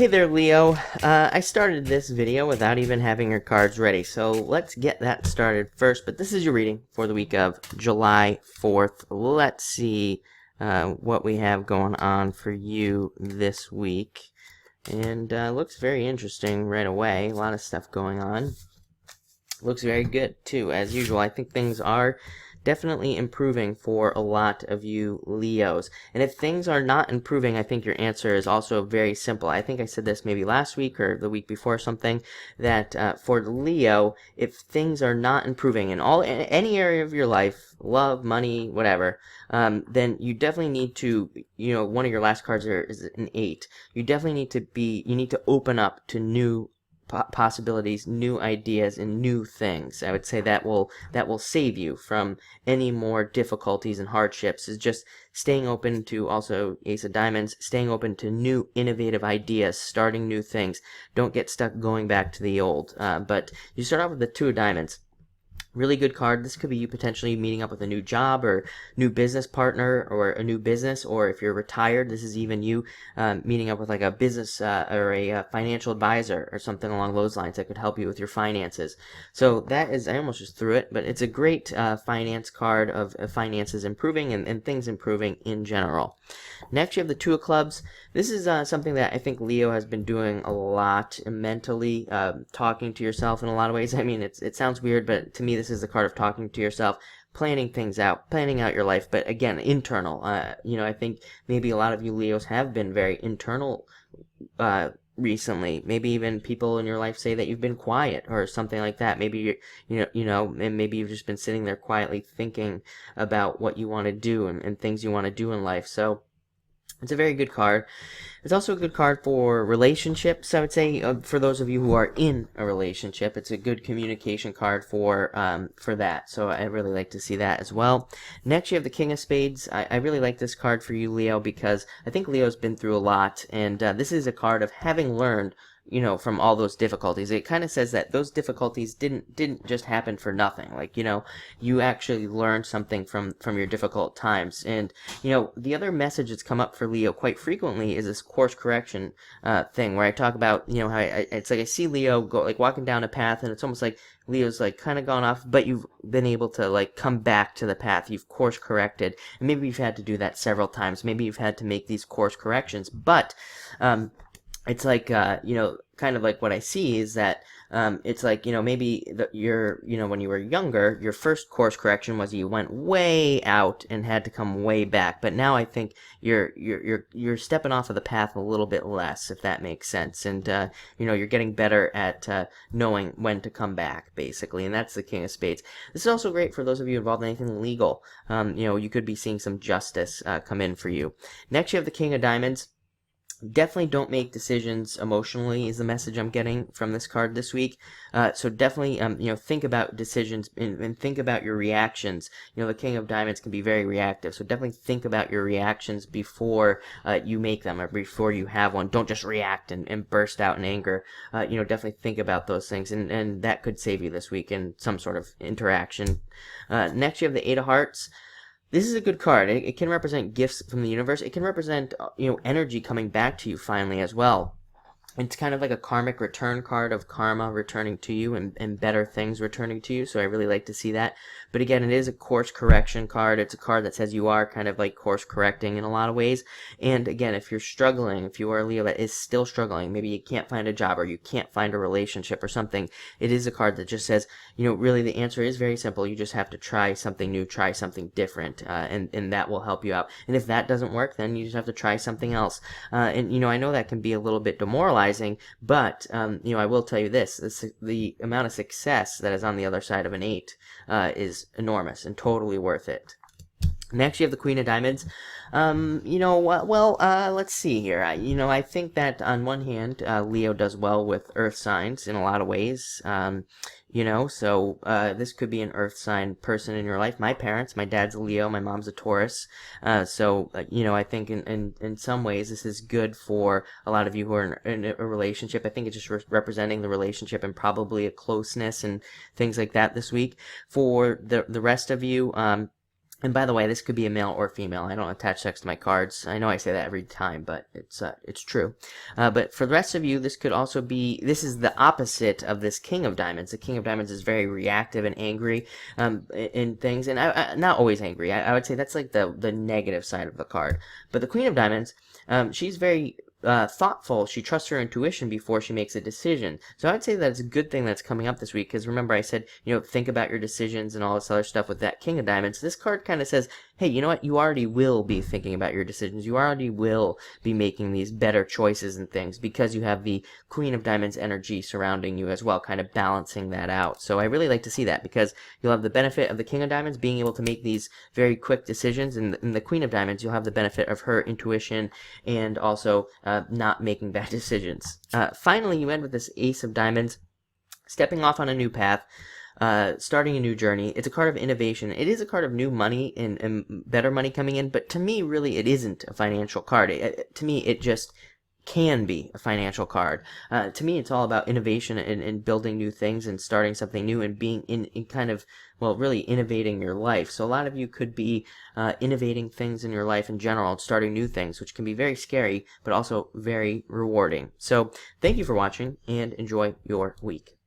Hey there, Leo. I started this video without even having your cards ready, so let's get that started first. But this is your reading for the week of July 4th. Let's see what we have going on for you this week. And looks very interesting right away. A lot of stuff going on. Looks very good, too, as usual. I think things are definitely improving for a lot of you Leos. And if things are not improving, I think your answer is also very simple. I think I said this maybe last week or the week before or something, that for Leo, if things are not improving in any area of your life, love, money, whatever, then you definitely need to, one of your last cards is an 8. You definitely need to open up to new possibilities, new ideas, and new things. I would say that will save you from any more difficulties and hardships, is just staying open to, also Ace of Diamonds, staying open to new innovative ideas, starting new things. Don't get stuck going back to the old. But you start off with the Two of Diamonds. Really good card. This could be you potentially meeting up with a new job or new business partner or a new business, or if you're retired, this is even you meeting up with like a business or a financial advisor or something along those lines that could help you with your finances. So that is, I almost just threw it, but it's a great finance card of finances improving and things improving in general. Next, you have the Two of Clubs. This is something that I think Leo has been doing a lot mentally, talking to yourself in a lot of ways. I mean, it sounds weird, but to me, this is the card of talking to yourself, planning things out, planning out your life, but again, internal. I think maybe a lot of you Leos have been very internal recently. Maybe even people in your life say that you've been quiet or something like that. Maybe and maybe you've just been sitting there quietly thinking about what you want to do and things you want to do in life. So it's a very good card. It's also a good card for relationships, I would say, for those of you who are in a relationship. It's a good communication card for that, so I really like to see that as well. Next, you have the King of Spades. I really like this card for you, Leo, because I think Leo's been through a lot, and this is a card of having learned from all those difficulties. It kind of says that those difficulties didn't just happen for nothing. Like, you actually learned something from your difficult times. And, the other message that's come up for Leo quite frequently is this course correction thing, where I talk about, how it's like I see Leo go, like, walking down a path, and it's almost like Leo's, like, kind of gone off, but you've been able to, like, come back to the path. You've course corrected. And maybe you've had to do that several times. Maybe you've had to make these course corrections. But, it's like, kind of like what I see is that it's like, maybe when you were younger, your first course correction was you went way out and had to come way back. But now I think you're stepping off of the path a little bit less, if that makes sense. And, you're getting better at knowing when to come back, basically. And that's the King of Spades. This is also great for those of you involved in anything legal. You could be seeing some justice come in for you. Next, you have the King of Diamonds. Definitely don't make decisions emotionally is the message I'm getting from this card this week. So definitely, think about decisions and think about your reactions. The King of Diamonds can be very reactive, so definitely think about your reactions before you make them or before you have one. Don't just react and burst out in anger. Definitely think about those things, and that could save you this week in some sort of interaction. Next, you have the Eight of Hearts. This is a good card. It can represent gifts from the universe. It can represent, energy coming back to you finally as well. It's kind of like a karmic return card of karma returning to you and better things returning to you, so I really like to see that. But again, it is a course correction card. It's a card that says you are kind of like course correcting in a lot of ways. And again, if you're struggling, if you are a Leo that is still struggling, maybe you can't find a job or you can't find a relationship or something, it is a card that just says, really the answer is very simple. You just have to try something new, try something different, and that will help you out. And if that doesn't work, then you just have to try something else. And I know that can be a little bit demoralizing, but I will tell you this: the amount of success that is on the other side of an 8 is enormous and totally worth it. Next, you have the Queen of Diamonds. Let's see here. I think that on one hand, Leo does well with earth signs in a lot of ways. So this could be an earth sign person in your life. My parents, my dad's a Leo, my mom's a Taurus. I think in some ways this is good for a lot of you who are in a relationship. I think it's just representing the relationship and probably a closeness and things like that this week. For the rest of you, And by the way, this could be a male or female. I don't attach sex to my cards. I know I say that every time, but it's true. But for the rest of you, this could also be, this is the opposite of this King of Diamonds. The King of Diamonds is very reactive and angry in things, and not always angry. I would say that's like the negative side of the card. But the Queen of Diamonds, she's very thoughtful. She trusts her intuition before she makes a decision. So I would say that it's a good thing that's coming up this week, because remember I said, think about your decisions and all this other stuff with that King of Diamonds. This card kind of says, hey, you know what? You already will be thinking about your decisions. You already will be making these better choices and things, because you have the Queen of Diamonds energy surrounding you as well, kind of balancing that out. So I really like to see that, because you'll have the benefit of the King of Diamonds being able to make these very quick decisions, and the Queen of Diamonds, you'll have the benefit of her intuition and also not making bad decisions. Finally, you end with this Ace of Diamonds, stepping off on a new path, starting a new journey. It's a card of innovation. It is a card of new money and better money coming in, but to me, really, it isn't a financial card. To me, it just can be a financial card. To me, it's all about innovation and building new things and starting something new and being in kind of, well, really innovating your life. So a lot of you could be innovating things in your life in general and starting new things, which can be very scary, but also very rewarding. So thank you for watching, and enjoy your week.